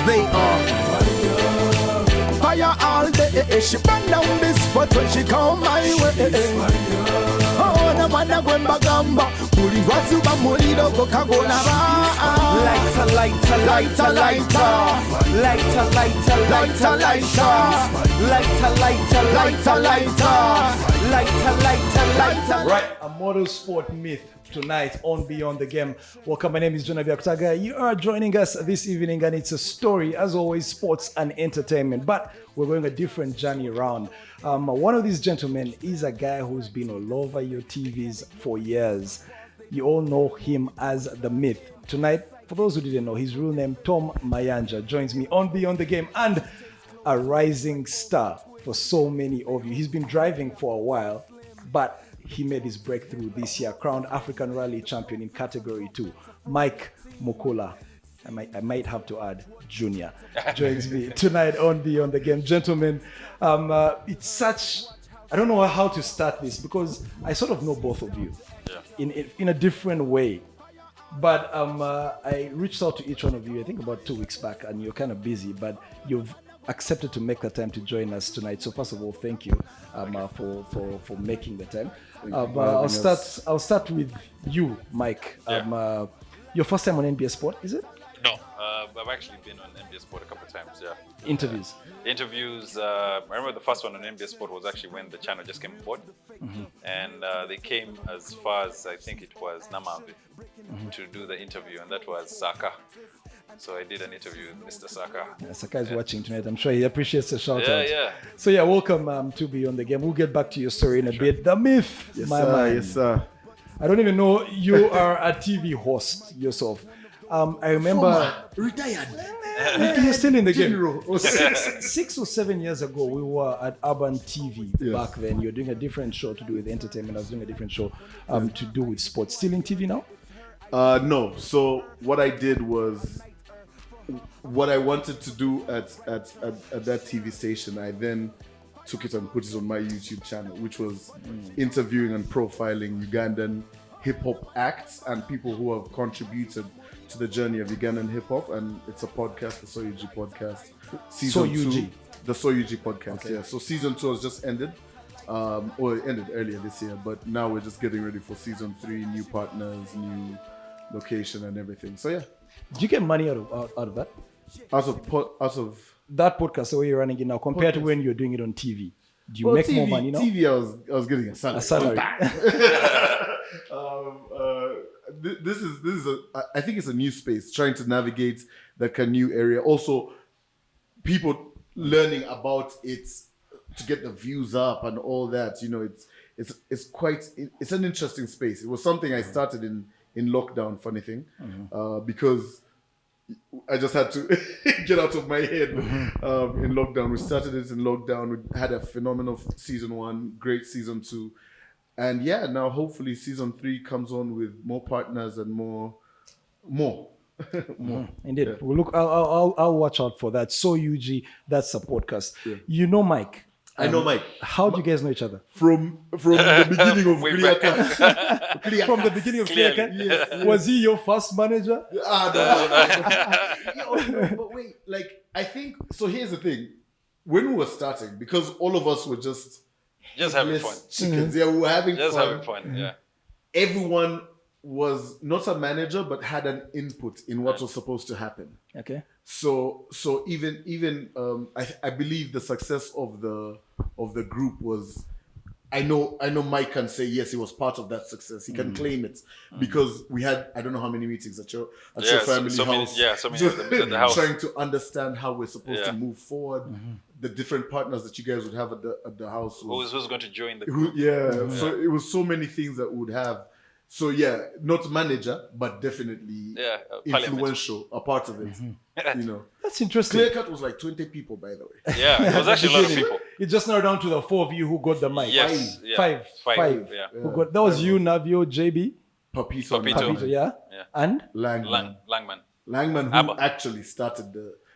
They are fire all day. She burn down this spot when she come my way. Oh, na mana gwemba gamba. Muli wasu ba muli dogo kagona ba. Lighter, lighter, lighter, lighter. Lighter, lighter, lighter, lighter. Lighter, lighter, lighter, lighter. Lighter, lighter, lighter. Right, a motorsport myth tonight on Beyond the Game. Welcome, my name is Navio. You are joining us this evening, and it's a story, as always, sports and entertainment. But we're going a different journey around. One of these gentlemen is a guy who's been all over your TVs for years. You all know him as the Myth. Tonight, for those who didn't know, his real name, Tom Mayanja, joins me on Beyond the Game, and a rising star for so many of you. He's been driving for a while, but he made his breakthrough this year, crowned African Rally Champion in Category 2. Mike Mukula, I might have to add, Junior, joins me tonight on Beyond the Game. Gentlemen, it's such, I don't know how to start this because I sort of know both of you in a different way. But I reached out to each one of you, I think about 2 weeks back, and you're kind of busy, but you've accepted to make the time to join us tonight. So first of all, thank you for making the time. I'll start with you, Mike. Your first time on NBA Sport, is it? No, I've actually been on NBA Sport a couple of times. Interviews. I remember the first one on NBA Sport was actually when the channel just came aboard, and they came as far as I think it was Navio to do the interview, and that was Saka. So I did an interview with Mr. Saka. Yeah, Saka is watching tonight. I'm sure he appreciates the shout out. Yeah. So welcome to Beyond the Game. We'll get back to your story in a bit. The Myth, Yes, my sir. man. Yes, sir. I don't even know you are a TV host yourself. I remember Retired. you're still in the game. General. 6 or 7 years ago, we were at Urban TV. Yes. Back then. You're doing a different show to do with entertainment. I was doing a different show to do with sports. Still in TV now? No. So what I did was what I wanted to do at that TV station. I then took it and put it on my YouTube channel, which was interviewing and profiling Ugandan hip hop acts and people who have contributed to the journey of Ugandan hip hop. And it's a podcast, the Soyuji podcast. Season Soyuji. 2, the Soyuji podcast. Okay. Yeah. So season 2 has just ended. Or it ended earlier this year, but now we're just getting ready for season 3, new partners, new location and everything. So yeah. Do you get money out of that? Out of That podcast, the way you're running it now, compared to when you're doing it on TV, do you make TV, more money now? TV, I was getting a salary. A salary. This is I think it's a new space, trying to navigate the new area. Also, people learning about it to get the views up and all that. You know, it's an interesting space. It was something I started in lockdown. Funny thing, because I just had to get out of my head in lockdown. We started it in lockdown. We had a phenomenal season 1, great season 2. And yeah, now hopefully season 3 comes on with more partners and more. Indeed. Yeah. Well, look, I'll watch out for that. So UG, that's a podcast. Yeah. You know Mike. I know Mike. How do you guys know each other? From the beginning of Way KlearKut. From the beginning of Clearly. KlearKut? Yes. Was he your first manager? No, but wait, like I think so. Here's the thing: when we were starting, because all of us were just having headless fun. chickens. Yeah, we were having Just fun. having fun. Yeah. Everyone was not a manager, but had an input in what was supposed to happen. Okay. So even I believe the success of the group was. I know Mike can say yes, he was part of that success. He can claim it because we had I don't know how many meetings at your family so house. so many at the house. Trying to understand how we're supposed to move forward, the different partners that you guys would have at the house. Who's going to join the group? So it was so many things that we would have. So yeah, not manager, but definitely influential, a part of it. You know, That's interesting. KlearKut was like 20 people, by the way. Yeah, it was actually a lot of people. It just narrowed down to the 4 of you who got the mic. Yes. Yeah. Five. Yeah. Who got, that was you, Navio, JB, Papito. Papito. Papito, yeah? Yeah. And? Langman. Langman. Langman, who Abba. actually started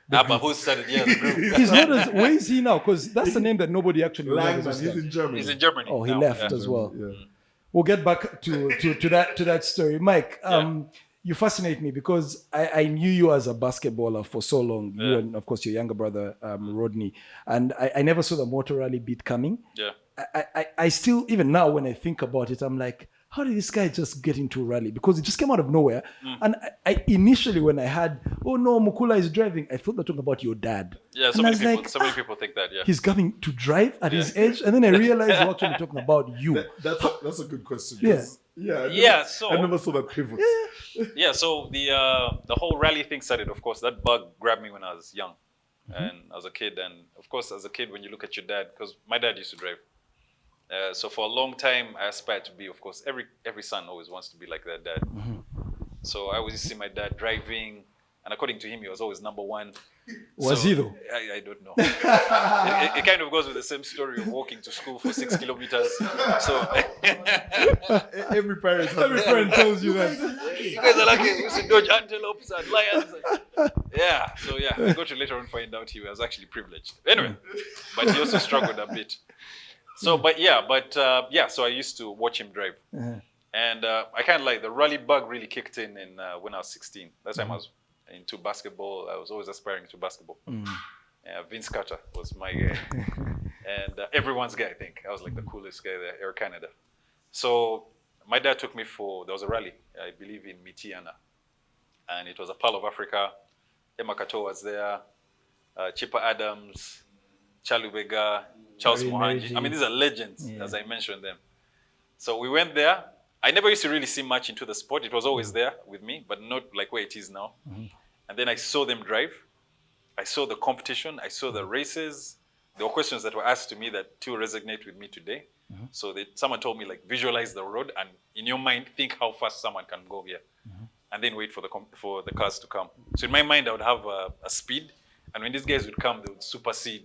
But who started? Yeah, the group. He's not as, where is he now? Because that's the name that nobody actually remembers. Langman, he's in Germany. He's in Germany. Oh, he now. left Yeah. as well. Yeah. We'll get back to that story. Mike, you fascinate me because I knew you as a basketballer for so long. You and, of course, your younger brother, Rodney. And I never saw the Motor Rally beat coming. Yeah. I still, even now, when I think about it, I'm like, how did this guy just get into rally? Because it just came out of nowhere. And I initially, when I had, oh no, Mukula is driving, I thought they're talking about your dad. Yeah, And so I many was people, like, so many people think that. Yeah. he's coming to drive at his age. And then I realized we're actually talking about you. That's a good question. Yeah. 'cause, yeah. So I never saw that pivot. yeah, so the whole rally thing started. Of course, that bug grabbed me when I was young, and I was a kid. And of course, as a kid, when you look at your dad, because my dad used to drive. So for a long time, I aspired to be, of course, every son always wants to be like their dad. So I always used to see my dad driving, and according to him, he was always number one. Was he though? I don't know. it kind of goes with the same story of walking to school for 6 kilometers. So Every parent has Every friend tells you that. you guys are lucky. We used to dodge antelopes and lions. Yeah. So yeah, I got to later on find out he was actually privileged. Anyway, but he also struggled a bit. So, so I used to watch him drive, and I kind of like the rally bug really kicked in when I was 16. That time I was into basketball. I was always aspiring to basketball. Vince Carter was my guy, and everyone's guy. I think I was like the coolest guy there, Air Canada. So my dad took me there was a rally, I believe in Mith, and it was a Pearl of Africa. Emma Kato was there, Chipper Adams, Charlie Vega, Charles Mohanji. I mean, these are legends, as I mentioned them. So we went there. I never used to really see much into the sport. It was always there with me, but not like where it is now. And then I saw them drive. I saw the competition. I saw the races. There were questions that were asked to me that still resonate with me today. So someone told me, like, visualize the road and in your mind, think how fast someone can go here. And then wait for the cars to come. So in my mind, I would have a speed. And when these guys would come, they would supersede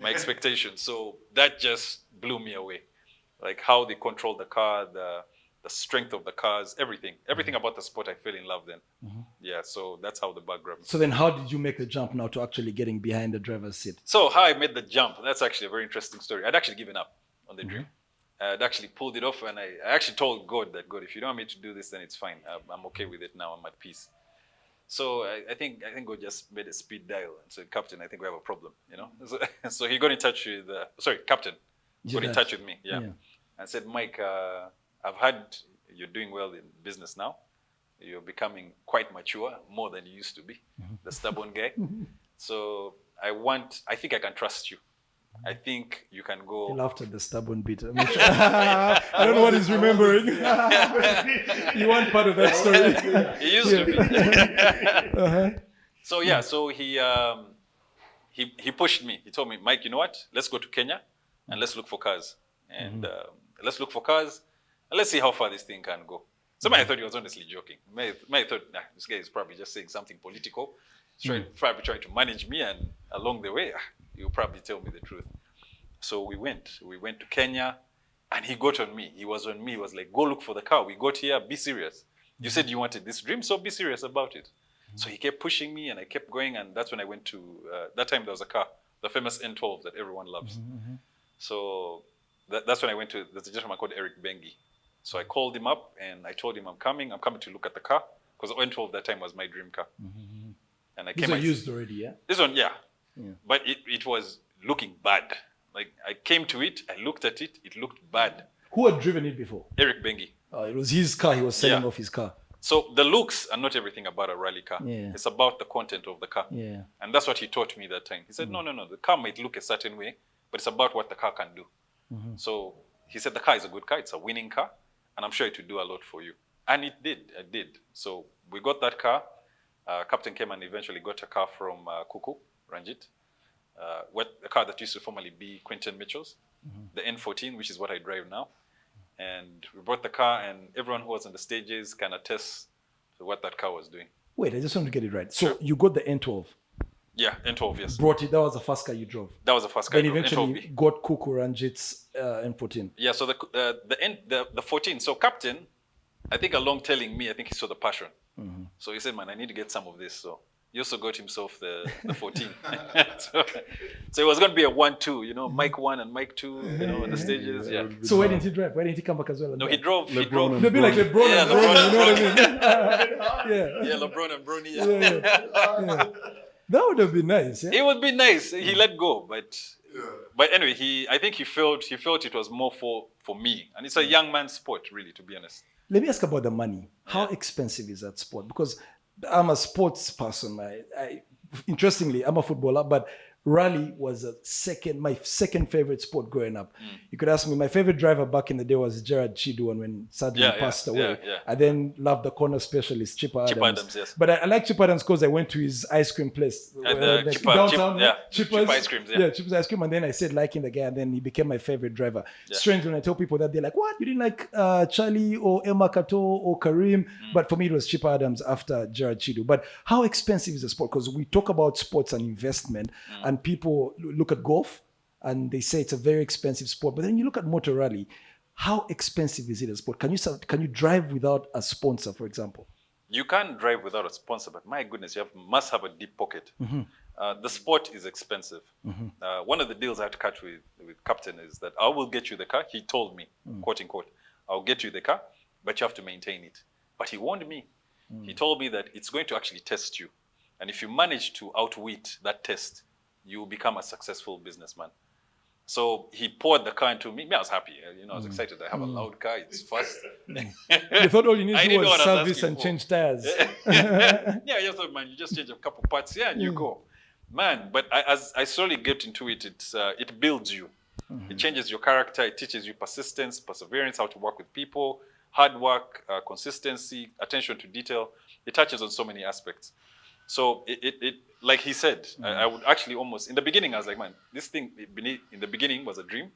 my expectations. So that just blew me away. Like how they control the car, the strength of the cars, everything about the sport I fell in love then. Yeah, so that's how the bug grabbed me. So then how did you make the jump now to actually getting behind the driver's seat? So how I made the jump, that's actually a very interesting story. I'd actually given up on the dream. I'd actually pulled it off, and I actually told God that, God, if you don't want me to do this, then it's fine. I'm okay with it now. I'm at peace. So I think God just made a speed dial and said, Captain, I think we have a problem, you know? So he got in touch with, Captain got in touch with me, and said, Mike, I've heard you're doing well in business now. You're becoming quite mature, more than you used to be, the stubborn guy. So I think I can trust you. I think you can go. He laughed at the stubborn bit. I don't know what he's remembering. You want part of that story? He used to be. So yeah, so he pushed me. He told me, Mike, you know what? Let's go to Kenya and let's look for cars. And let's look for cars and let's see how far this thing can go. Somebody thought he was honestly joking. May thought, this guy is probably just saying something political. He's probably trying to manage me, and along the way, he'll probably tell me the truth. So we went to Kenya, and he got on me. He was on me. He was like, go look for the car. We got here. Be serious. You said you wanted this dream, so be serious about it. So he kept pushing me, and I kept going, and that's when I went to, that time there was a car, the famous N12 that everyone loves. So that's when I went to, there's a gentleman called Eric Bengi. So I called him up, and I told him I'm coming to look at the car, because the N12 that time was my dream car. And I These came. are used already, yeah? This one, yeah. But it was looking bad. Like, I came to it, I looked at it, it looked bad. Who had driven it before? Eric Bengi. It was his car. He was selling off his car. So the looks are not everything about a rally car. It's about the content of the car. And that's what he taught me that time. He said, no, the car might look a certain way, but it's about what the car can do. So he said the car is a good car, it's a winning car, and I'm sure it will do a lot for you. And it did. So we got that car. Captain came and eventually got a car from Kuku, Ranjit. The car that used to formerly be Quinton Mitchell's, the N14, which is what I drive now. And we brought the car, and everyone who was on the stages can attest to what that car was doing. Wait, I just want to get it right. So you got the N12. Yeah, N12, yes. Brought it. That was the first car you drove. That was the first car. Then eventually N12B. got Kuku Ranjit's N14. Yeah, so the 14. So Captain, I think along telling me, I think he saw the passion. So he said, man, I need to get some of this. So he also got himself the 14. so it was going to be a 1-2, you know, Mike 1 and Mike 2, you know, on the stages. Yeah. So why didn't he drive? Why didn't he come back as well? No, he drove. He LeBron drove. and They'd be like LeBron Yeah, and Bronny, LeBron you know what I mean? Yeah. Yeah, LeBron and Brony. Yeah, yeah. That would have been nice. Yeah? It would be nice. He let go, but anyway, I think he felt it was more for me, and it's a young man's sport, really, to be honest. Let me ask about the money. How expensive is that sport? Because I'm a sports person. Interestingly, I'm a footballer, but rally was my second favorite sport growing up. You could ask me, my favorite driver back in the day was Gerard Chidu, and when sadly he passed away. I then loved the corner specialist, Chipper Adams. Yes. But I like Chipper Adams because I went to his ice cream place. Chipper ice creams. Yeah, Chipper's ice cream. And then I said liking the guy, and then he became my favorite driver. Strange when I tell people that, they're like, what? You didn't like Charlie or Emma Kato or Karim? But for me, it was Chipper Adams after Gerard Chidu. But how expensive is the sport? Because we talk about sports and investment, and people look at golf and they say it's a very expensive sport. But then you look at motor rally. How expensive is it a sport? Can you drive without a sponsor, for example? You can't drive without a sponsor, but my goodness, must have a deep pocket. The sport is expensive. One of the deals I had to cut with Captain is that I will get you the car. He told me, quote unquote, I'll get you the car, but you have to maintain it. But he warned me. He told me that it's going to actually test you. And if you manage to outwit that test, you will become a successful businessman. So he poured the car into me. I was happy. You know, I was excited. I have a loud car. It's fast. You thought all you need to do was service and change tires. Yeah, you thought, man, you just change a couple parts here and you go. Man, but as I slowly get into it, it builds you. It changes your character. It teaches you persistence, perseverance, how to work with people, hard work, consistency, attention to detail. It touches on so many aspects. So it like he said, I would actually almost, in the beginning, I was like, man, this thing in the beginning was a dream,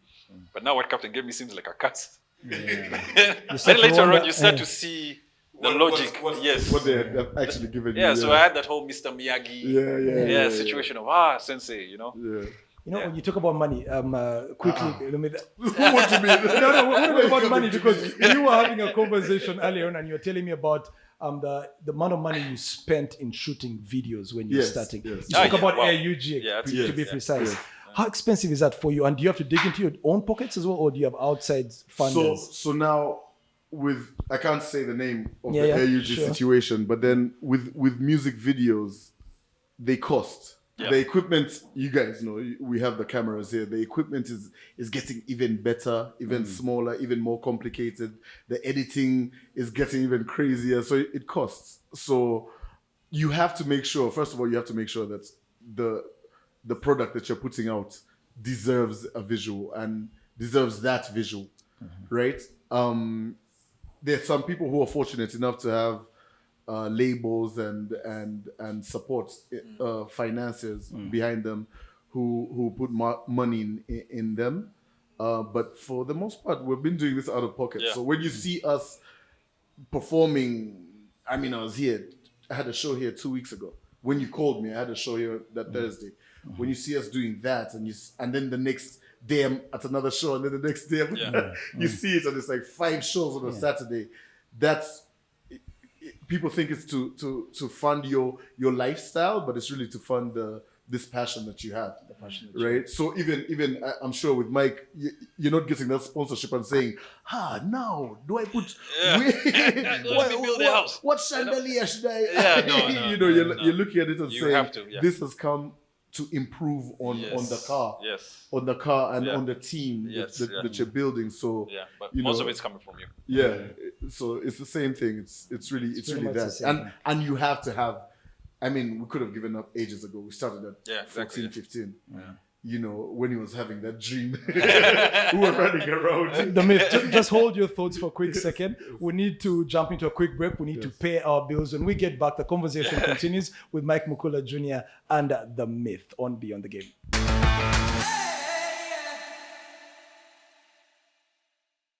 but now what Captain gave me seems like a curse. Then later on, you start to see the logic. What they have actually given you. Yeah, so I had that whole Mr. Miyagi situation of, sensei, you know. Yeah. You know, when you talk about money, quickly, let me... What do you mean? No, what about money? Because you were having a conversation earlier on and you were telling me about the amount of money you spent in shooting videos when you were starting. You talk about AUG, to be precise. How expensive is that for you? And do you have to dig into your own pockets as well, or do you have outside funders? So now, I can't say the name of the AUG situation, but then with music videos, they cost. Yeah. The equipment, you guys know, we have the cameras here. The equipment is getting even better, even smaller, even more complicated. The editing is getting even crazier. So it costs. So you have to make sure, first of all, that the product that you're putting out deserves a visual and deserves that visual, right? There's some people who are fortunate enough to have labels and support financiers behind them who put money in them. But for the most part, we've been doing this out of pocket. So when you see us performing, I mean, I had a show here 2 weeks ago. When you called me, I had a show here that Thursday. When you see us doing that, and then the next day I'm at another show, and then the next day you see it, and it's like 5 shows on a Saturday. That's, people think it's to fund your lifestyle, but it's really to fund this passion that you have, right? So even I'm sure with Mike, you're not getting that sponsorship and saying, now do I put what chandelier should I? Yeah, no, you're looking at it and saying, this has come to improve on the car, on the car and on the team that you're building. So but most of it's coming from you. Yeah, so it's the same thing. It's really that, and you have to have. I mean, we could have given up ages ago. We started at 14, 15. You know, when he was having that dream, we were running around. The Myth, just hold your thoughts for a quick second. We need to jump into a quick break. We need to pay our bills. When we get back, the conversation continues with Mike Mukula Jr. and The Myth on Beyond the Game.